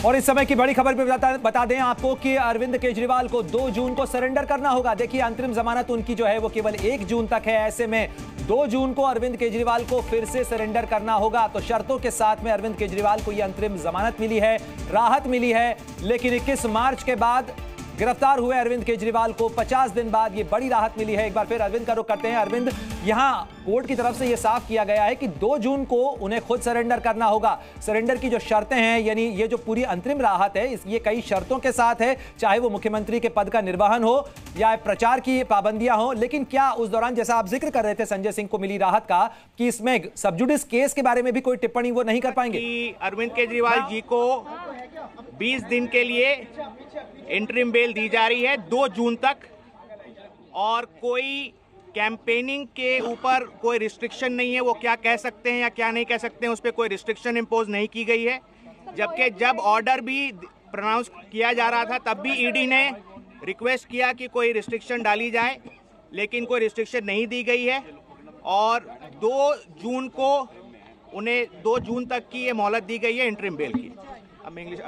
और इस समय की बड़ी खबर पे बता दें आपको कि अरविंद केजरीवाल को 2 जून को सरेंडर करना होगा। देखिए, अंतरिम जमानत उनकी जो है वो केवल 1 जून तक है। ऐसे में 2 जून को अरविंद केजरीवाल को फिर से सरेंडर करना होगा। तो शर्तों के साथ में अरविंद केजरीवाल को यह अंतरिम जमानत मिली है, राहत मिली है। लेकिन 21 मार्च के बाद गिरफ्तार हुए अरविंद केजरीवाल को 50 दिन बाद ये बड़ी राहत मिली है। एक बार फिर अरविंद का रुख करते हैं। अरविंद, यहां कोर्ट की तरफ से ये साफ किया गया है कि 2 जून को उन्हें खुद सरेंडर करना होगा। सरेंडर की जो शर्तें हैं, यानी ये जो पूरी अंतरिम राहत है, ये कई शर्तों के साथ है, चाहे वो मुख्यमंत्री के पद का निर्वहन हो या प्रचार की पाबंदियां हो। लेकिन क्या उस दौरान, जैसा आप जिक्र कर रहे थे संजय सिंह को मिली राहत का, कि इसमें सब जुडिस केस के बारे में भी कोई टिप्पणी वो नहीं कर पाएंगे? अरविंद केजरीवाल जी को 20 दिन के लिए इंटरिम बेल दी जा रही है 2 जून तक, और कोई कैंपेनिंग के ऊपर कोई रिस्ट्रिक्शन नहीं है। वो क्या कह सकते हैं या क्या नहीं कह सकते हैं, उस पर कोई रिस्ट्रिक्शन इम्पोज नहीं की गई है। जबकि जब ऑर्डर भी प्रोनाउंस किया जा रहा था तब भी ईडी ने रिक्वेस्ट किया कि कोई रिस्ट्रिक्शन डाली जाए, लेकिन कोई रिस्ट्रिक्शन नहीं दी गई है। और 2 जून को उन्हें 2 जून तक की ये मोहलत दी गई है इंटरिम बेल की। अब इंग्लिश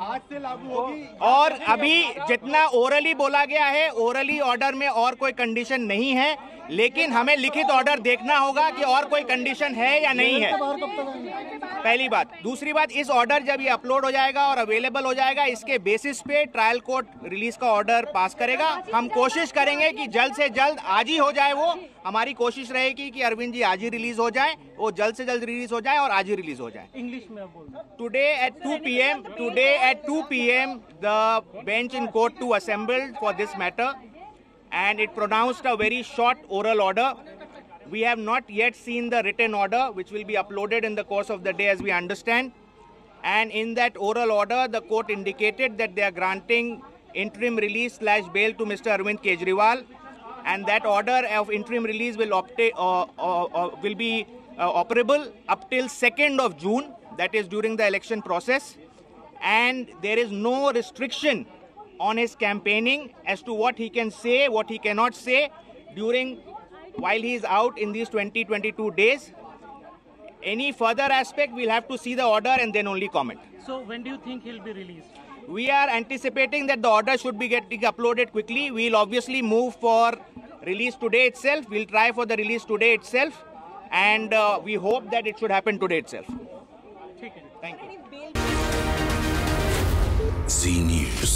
आज से लागू होगी। और अभी जितना ओरली बोला गया है, ओरली ऑर्डर में और कोई कंडीशन नहीं है, लेकिन हमें लिखित ऑर्डर देखना होगा कि और कोई कंडीशन है या नहीं है, पहली बात। दूसरी बात, इस ऑर्डर जब ये अपलोड हो जाएगा और अवेलेबल हो जाएगा, इसके बेसिस पे ट्रायल कोर्ट रिलीज का ऑर्डर पास करेगा। हम कोशिश करेंगे कि जल्द से जल्द आज ही हो जाए। वो हमारी कोशिश रहेगी कि अरविंद जी आज ही रिलीज हो जाए, वो जल्द से जल्द रिलीज हो जाए और आज ही रिलीज हो जाए। इंग्लिश में बोल। Today at 2 p.m. the bench in court 2 assembled for this matter, and it pronounced a very short oral order. We have not yet seen the written order, which will be uploaded in the course of the day, as we understand. And in that oral order, the court indicated that they are granting interim release / bail to Mr. Arvind Kejriwal, and that order of interim release will be operable up till 2nd of June. That is during the election process, and there is no restriction on his campaigning as to what he can say, what he cannot say while he is out in these 20-22 days. Any further aspect, we'll have to see the order and then only comment. So when do you think he'll be released? We are anticipating that the order should be getting uploaded quickly. We'll obviously move for release today itself. We'll try for the release today itself, and we hope that it should happen today itself. ठीक है, thank you. Zee News.